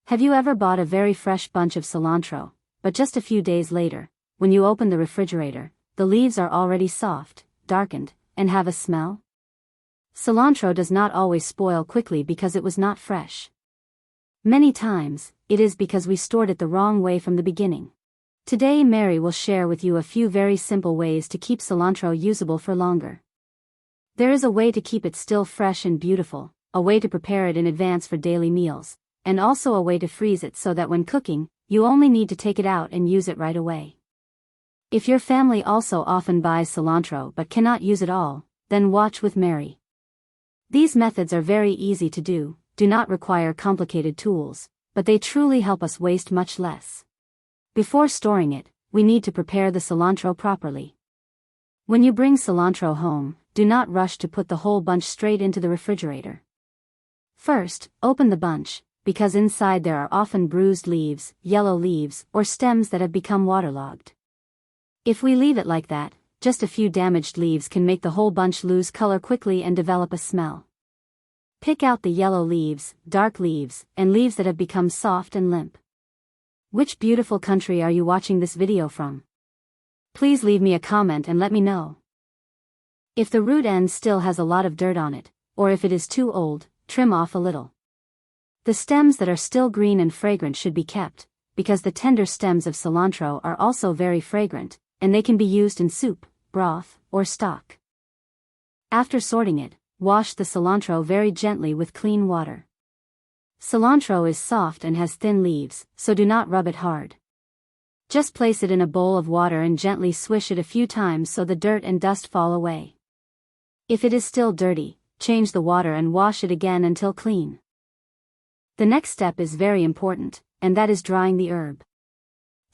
Have you ever bought a very fresh bunch of cilantro, but just a few days later, when you open the refrigerator, the leaves are already soft, darkened, and have a smell? Cilantro does not always spoil quickly because it was not fresh. Many times, it is because we stored it the wrong way from the beginning. Today Mary will share with you a few very simple ways to keep cilantro usable for longer. There is a way to keep it still fresh and beautiful, a way to prepare it in advance for daily meals, and also a way to freeze it so that when cooking, you only need to take it out and use it right away. If your family also often buys cilantro but cannot use it all, then watch with Mary. These methods are very easy to do not require complicated tools, but they truly help us waste much less. Before storing it, we need to prepare the cilantro properly. When you bring cilantro home, do not rush to put the whole bunch straight into the refrigerator. First, open the bunch, because inside there are often bruised leaves, yellow leaves, or stems that have become waterlogged. If we leave it like that, just a few damaged leaves can make the whole bunch lose color quickly and develop a smell. Pick out the yellow leaves, dark leaves, and leaves that have become soft and limp. Which beautiful country are you watching this video from? Please leave me a comment and let me know. If the root end still has a lot of dirt on it, or if it is too old, trim off a little. The stems that are still green and fragrant should be kept, because the tender stems of cilantro are also very fragrant, and they can be used in soup, broth, or stock. After sorting it, wash the cilantro very gently with clean water. Cilantro is soft and has thin leaves, so do not rub it hard. Just place it in a bowl of water and gently swish it a few times so the dirt and dust fall away. If it is still dirty, change the water and wash it again until clean. The next step is very important, and that is drying the herb.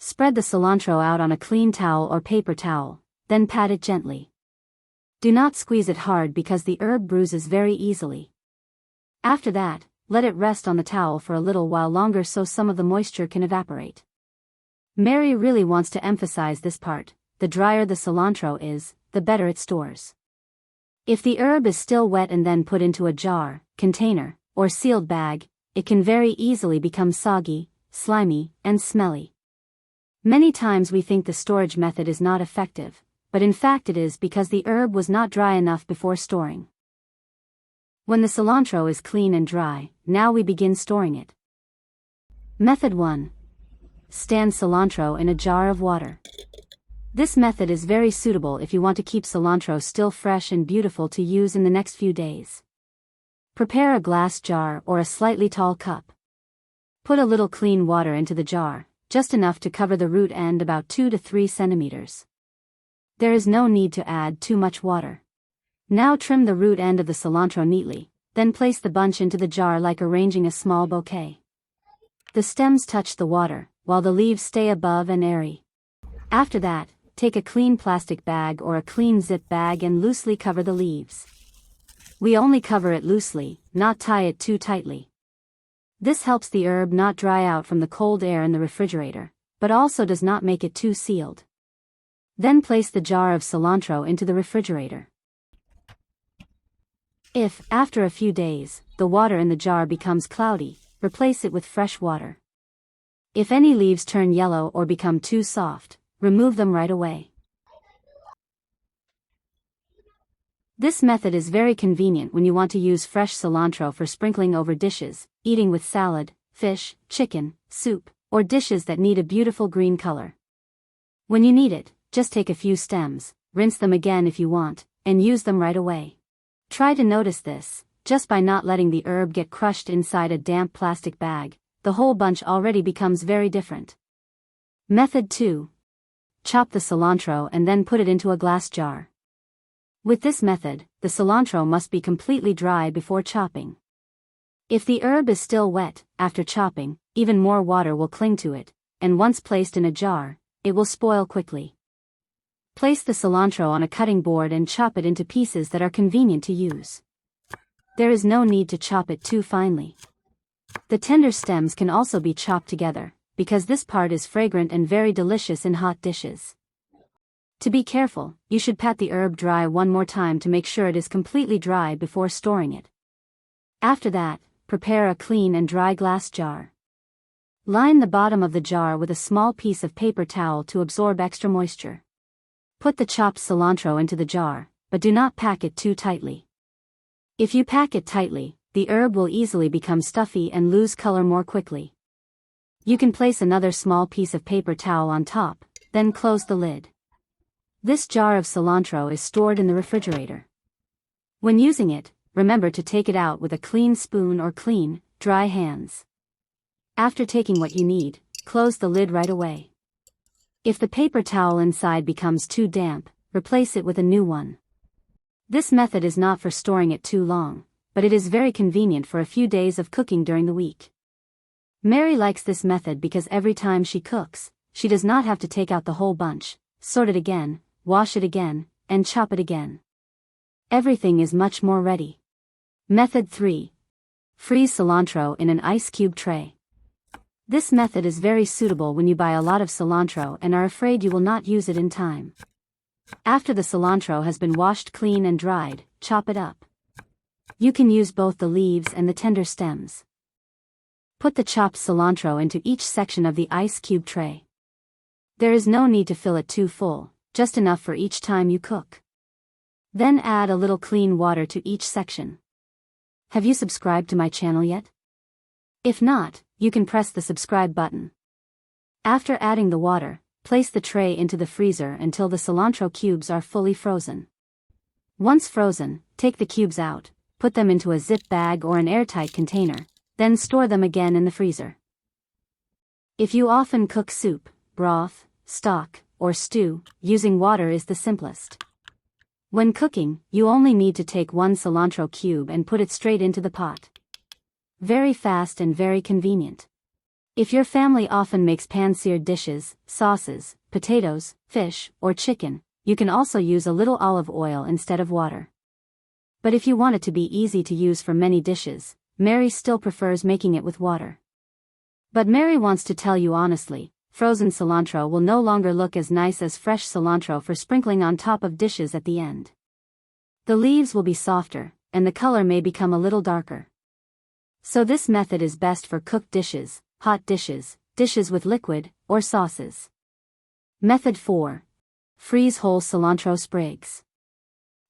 Spread the cilantro out on a clean towel or paper towel, then pat it gently. Do not squeeze it hard because the herb bruises very easily. After that, let it rest on the towel for a little while longer so some of the moisture can evaporate. Mary really wants to emphasize this part: the drier the cilantro is, the better it stores. If the herb is still wet and then put into a jar, container, or sealed bag, it can very easily become soggy, slimy, and smelly. Many times we think the storage method is not effective, but in fact it is because the herb was not dry enough before storing. When the cilantro is clean and dry, now we begin storing it. Method 1. Stand cilantro in a jar of water. This method is very suitable if you want to keep cilantro still fresh and beautiful to use in the next few days. Prepare a glass jar or a slightly tall cup. Put a little clean water into the jar, just enough to cover the root end about 2 to 3 centimeters. There is no need to add too much water. Now trim the root end of the cilantro neatly, then place the bunch into the jar like arranging a small bouquet. The stems touch the water, while the leaves stay above and airy. After that, take a clean plastic bag or a clean zip bag and loosely cover the leaves. We only cover it loosely, not tie it too tightly. This helps the herb not dry out from the cold air in the refrigerator, but also does not make it too sealed. Then place the jar of cilantro into the refrigerator. If, after a few days, the water in the jar becomes cloudy, replace it with fresh water. If any leaves turn yellow or become too soft, remove them right away. This method is very convenient when you want to use fresh cilantro for sprinkling over dishes, eating with salad, fish, chicken, soup, or dishes that need a beautiful green color. When you need it, just take a few stems, rinse them again if you want, and use them right away. Try to notice this: just by not letting the herb get crushed inside a damp plastic bag, the whole bunch already becomes very different. Method 2. Chop the cilantro and then put it into a glass jar. With this method, the cilantro must be completely dry before chopping. If the herb is still wet, after chopping, even more water will cling to it, and once placed in a jar, it will spoil quickly. Place the cilantro on a cutting board and chop it into pieces that are convenient to use. There is no need to chop it too finely. The tender stems can also be chopped together, because this part is fragrant and very delicious in hot dishes. To be careful, you should pat the herb dry one more time to make sure it is completely dry before storing it. After that, prepare a clean and dry glass jar. Line the bottom of the jar with a small piece of paper towel to absorb extra moisture. Put the chopped cilantro into the jar, but do not pack it too tightly. If you pack it tightly, the herb will easily become stuffy and lose color more quickly. You can place another small piece of paper towel on top, then close the lid. This jar of cilantro is stored in the refrigerator. When using it, remember to take it out with a clean spoon or clean, dry hands. After taking what you need, close the lid right away. If the paper towel inside becomes too damp, replace it with a new one. This method is not for storing it too long, but it is very convenient for a few days of cooking during the week. Mary likes this method because every time she cooks, she does not have to take out the whole bunch, sort it again, wash it again, and chop it again. Everything is much more ready. Method 3. Freeze cilantro in an ice cube tray. This method is very suitable when you buy a lot of cilantro and are afraid you will not use it in time. After the cilantro has been washed clean and dried, chop it up. You can use both the leaves and the tender stems. Put the chopped cilantro into each section of the ice cube tray. There is no need to fill it too full, just enough for each time you cook. Then add a little clean water to each section. Have you subscribed to my channel yet? If not, you can press the subscribe button. After adding the water, place the tray into the freezer until the cilantro cubes are fully frozen. Once frozen, take the cubes out, put them into a zip bag or an airtight container, then store them again in the freezer. If you often cook soup, broth, stock, or stew, using water is the simplest. When cooking, you only need to take one cilantro cube and put it straight into the pot. Very fast and very convenient. If your family often makes pan-seared dishes, sauces, potatoes, fish, or chicken, you can also use a little olive oil instead of water. But if you want it to be easy to use for many dishes, Mary still prefers making it with water. But Mary wants to tell you honestly, frozen cilantro will no longer look as nice as fresh cilantro for sprinkling on top of dishes at the end. The leaves will be softer, and the color may become a little darker. So this method is best for cooked dishes, hot dishes, dishes with liquid, or sauces. Method 4. Freeze whole cilantro sprigs.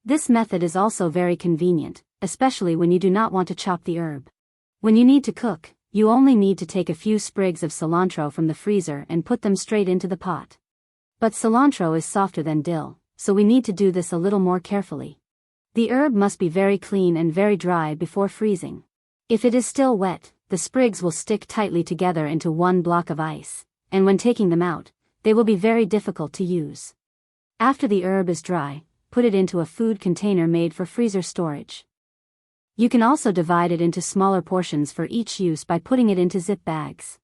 This method is also very convenient, especially when you do not want to chop the herb. When you need to cook, you only need to take a few sprigs of cilantro from the freezer and put them straight into the pot. But cilantro is softer than dill, so we need to do this a little more carefully. The herb must be very clean and very dry before freezing. If it is still wet, the sprigs will stick tightly together into one block of ice, and when taking them out, they will be very difficult to use. After the herb is dry, put it into a food container made for freezer storage. You can also divide it into smaller portions for each use by putting it into zip bags.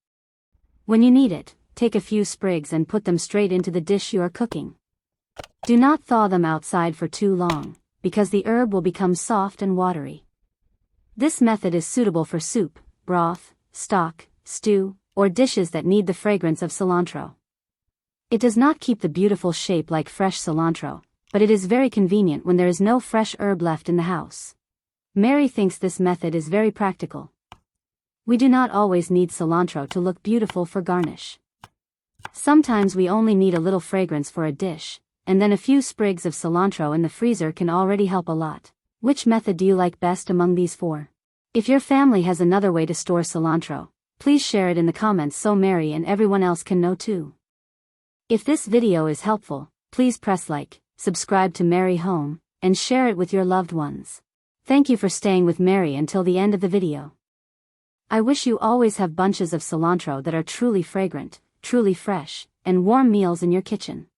When you need it, take a few sprigs and put them straight into the dish you are cooking. Do not thaw them outside for too long, because the herb will become soft and watery. This method is suitable for soup, broth, stock, stew, or dishes that need the fragrance of cilantro. It does not keep the beautiful shape like fresh cilantro, but it is very convenient when there is no fresh herb left in the house. Mary thinks this method is very practical. We do not always need cilantro to look beautiful for garnish. Sometimes we only need a little fragrance for a dish, and then a few sprigs of cilantro in the freezer can already help a lot. Which method do you like best among these 4? If your family has another way to store cilantro, please share it in the comments so Mary and everyone else can know too. If this video is helpful, please press like, subscribe to Mary Home, and share it with your loved ones. Thank you for staying with Mary until the end of the video. I wish you always have bunches of cilantro that are truly fragrant, truly fresh, and warm meals in your kitchen.